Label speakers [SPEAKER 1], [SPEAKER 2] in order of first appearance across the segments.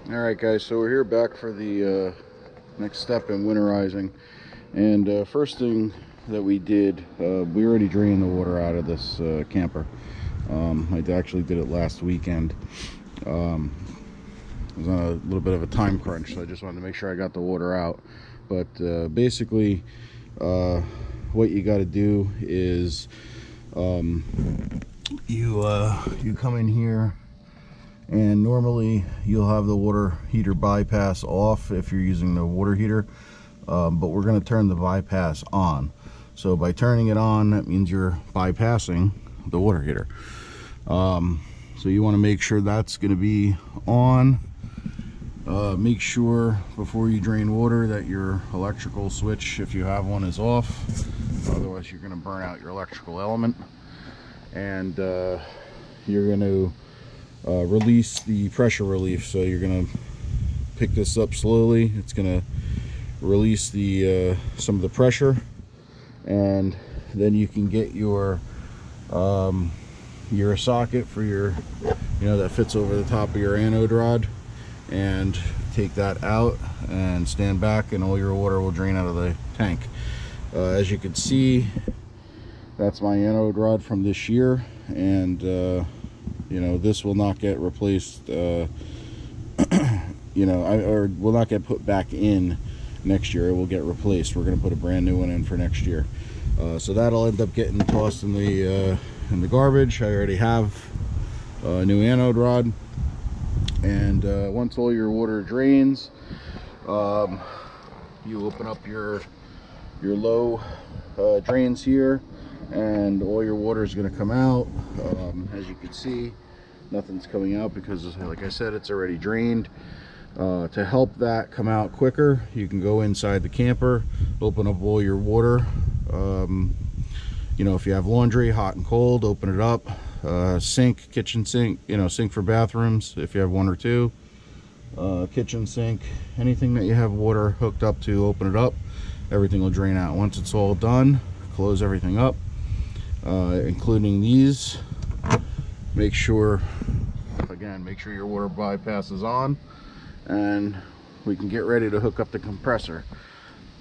[SPEAKER 1] Alright guys, so we're here back for the next step in winterizing. And first thing that we did, we already drained the water out of this camper. I actually did it last weekend. I was on a little bit of a time crunch, so I just wanted to make sure I got the water out. But basically, what you got to do is you come in here, and normally you'll have the water heater bypass off if you're using the water heater, but we're going to turn the bypass on. So by turning it on, that means you're bypassing the water heater. So you want to make sure that's going to be on. Make sure before you drain water that your electrical switch, if you have one, is off. Otherwise you're going to burn out your electrical element. And you're going to release the pressure relief. So you're going to pick this up slowly. It's going to release the some of the pressure, and then you can get your socket for your, that fits over the top of your anode rod, and take that out and stand back, and all your water will drain out of the tank. As you can see, that's my anode rod from this year, and this will not get replaced, or will not get put back in next year. It will get replaced. We're going to put a brand new one in for next year. So that'll end up getting tossed in the garbage. I already have a new anode rod. And once all your water drains, you open up your low drains here, and all your water is going to come out. As you can see, nothing's coming out because, like I said, it's already drained. To help that come out quicker, you can go inside the camper, open up all your water. If you have laundry, hot and cold, open it up. Sink, kitchen sink, sink for bathrooms if you have one or two. Kitchen sink, anything that you have water hooked up to, open it up. Everything will drain out. Once it's all done, close everything up, including these. Make sure your water bypass is on, and we can get ready to hook up the compressor.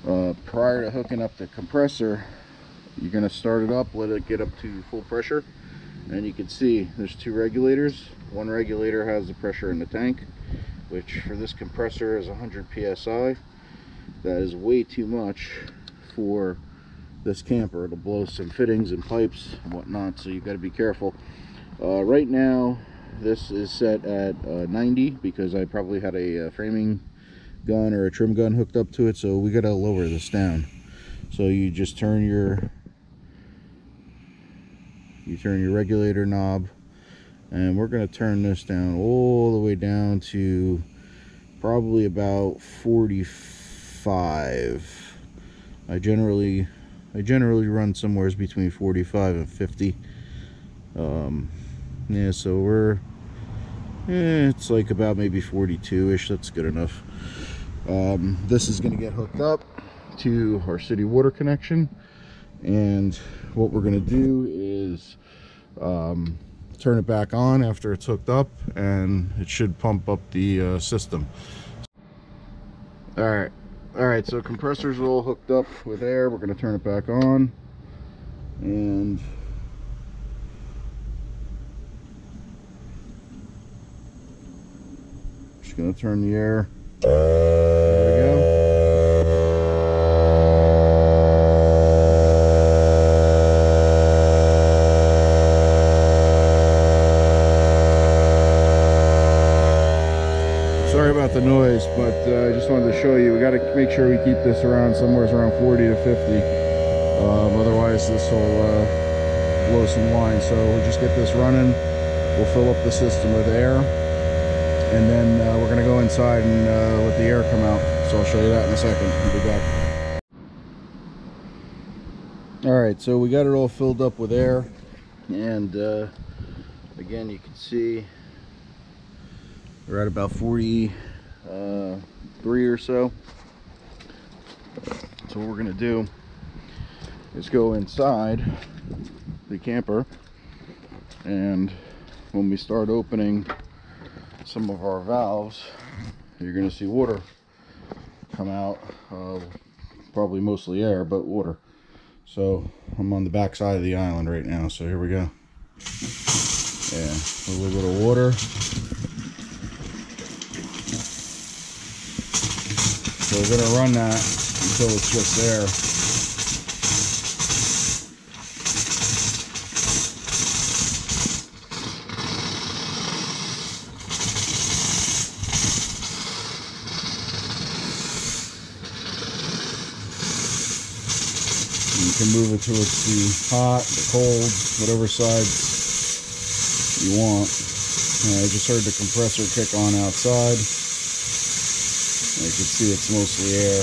[SPEAKER 1] Prior to hooking up the compressor, you're going to start it up, let it get up to full pressure, and you can see there's two regulators. One regulator has the pressure in the tank, which for this compressor is 100 psi. That is way too much for this camper. It'll blow some fittings and pipes and whatnot, so you've got to be careful. Right now this is set at 90 because I probably had a framing gun or a trim gun hooked up to it, so we got to lower this down. So you just turn your regulator knob, and we're going to turn this down all the way down to probably about 45. I generally run somewhere between 45 and 50. Yeah, so it's like about maybe 42-ish. That's good enough. This is going to get hooked up to our city water connection, and what we're going to do is turn it back on after it's hooked up, and it should pump up the system. All right, so compressors are all hooked up with air. We're going to turn it back on, and just going to turn the air. There we go. Sorry about the noise, but I just wanted to show you. We got to make sure we keep this around somewhere around 40 to 50. Otherwise this will blow some line. So we'll just get this running. We'll fill up the system with air, and then we're going to go inside and let the air come out. So I'll show you that in a second. We'll be back. Alright, so we got it all filled up with air, and again, you can see we're at about 43 or so. So what we're going to do is go inside the camper, and when we start opening some of our valves, you're going to see water come out, probably mostly air, but water. So I'm on the back side of the island right now, so here we go. Yeah, a little bit of water. So we're going to run that until it's just there. You can move it towards the hot, the cold, whatever side you want. I just heard the compressor kick on outside. You can see it's mostly air.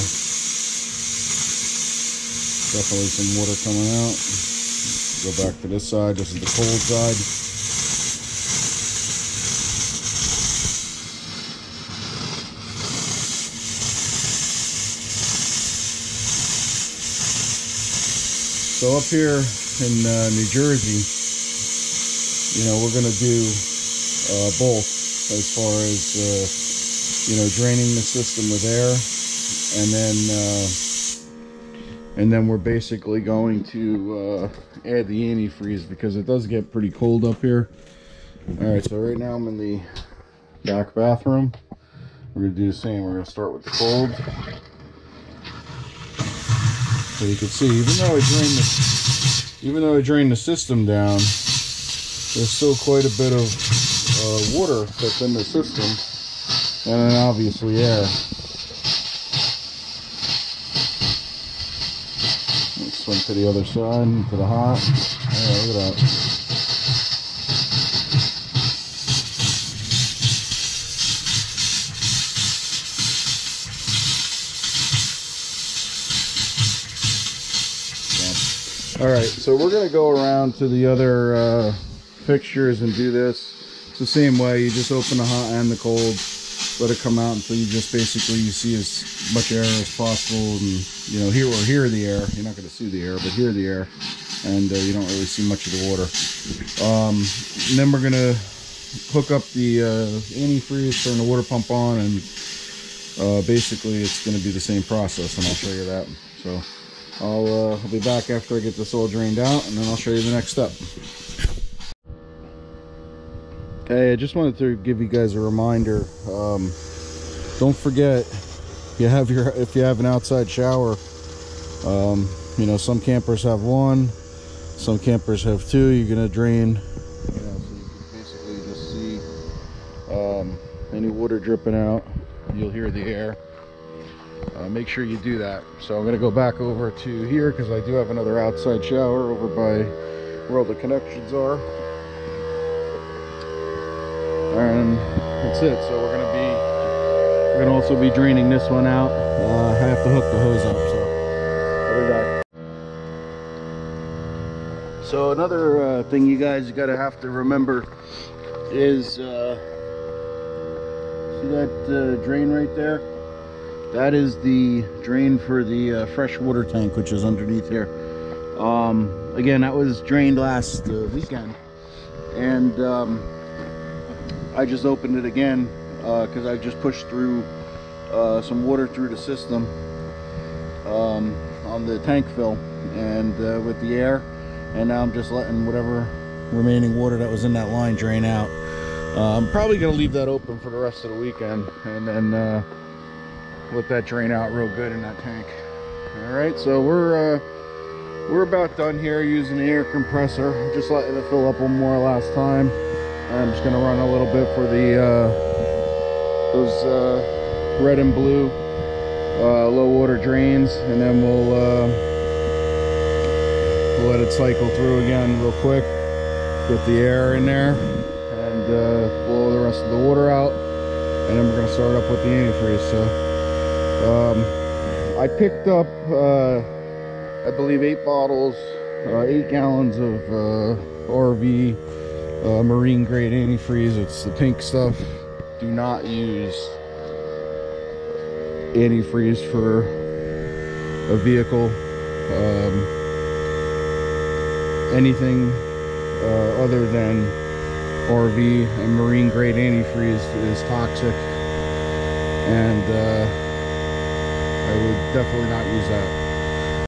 [SPEAKER 1] Definitely some water coming out. Go back to this side. This is the cold side. So up here in New Jersey, you know, we're going to do both as far as, you know, draining the system with air, and then we're basically going to add the antifreeze because it does get pretty cold up here. All right, so right now I'm in the back bathroom. We're going to do the same. We're going to start with the cold. So you can see, even though I drained the system down, there's still quite a bit of water that's in the system, and then obviously air. Let's swing to the other side, to the hot. Yeah, look at that. Alright, so we're going to go around to the other fixtures and do this. It's the same way. You just open the hot and the cold, let it come out until you just basically you see as much air as possible, and you know, hear the air. You're not going to see the air, but hear the air, and you don't really see much of the water. And then we're going to hook up the antifreeze, turn the water pump on, and basically it's going to be the same process, and I'll show you that. So I'll be back after I get this all drained out, and then I'll show you the next step. Hey, I just wanted to give you guys a reminder. Don't forget, if you have an outside shower, you know, some campers have one, some campers have two. You're gonna drain, you know, so you can basically just see any water dripping out. You'll hear the air. Make sure you do that. So I'm going to go back over to here because I do have another outside shower over by where all the connections are, and that's it. So we're going to also be draining this one out. I have to hook the hose up, so I'll be back. So another thing you guys have to remember is see that drain right there? That is the drain for the freshwater tank, which is underneath here. Again, that was drained last weekend, and I just opened it again because I just pushed through some water through the system on the tank fill and with the air, and now I'm just letting whatever remaining water that was in that line drain out. I'm probably going to leave that open for the rest of the weekend, and then let that drain out real good in that tank. All right, so we're about done here using the air compressor. Just letting it fill up one more last time. I'm just gonna run a little bit for the those red and blue low water drains, and then we'll let it cycle through again real quick, get the air in there, and blow the rest of the water out, and then we're gonna start up with the antifreeze. So I picked up I believe 8 bottles, 8 gallons of RV marine grade antifreeze. It's the pink stuff. Do not use antifreeze for a vehicle. Anything other than RV and marine grade antifreeze is toxic, and I would definitely not use that.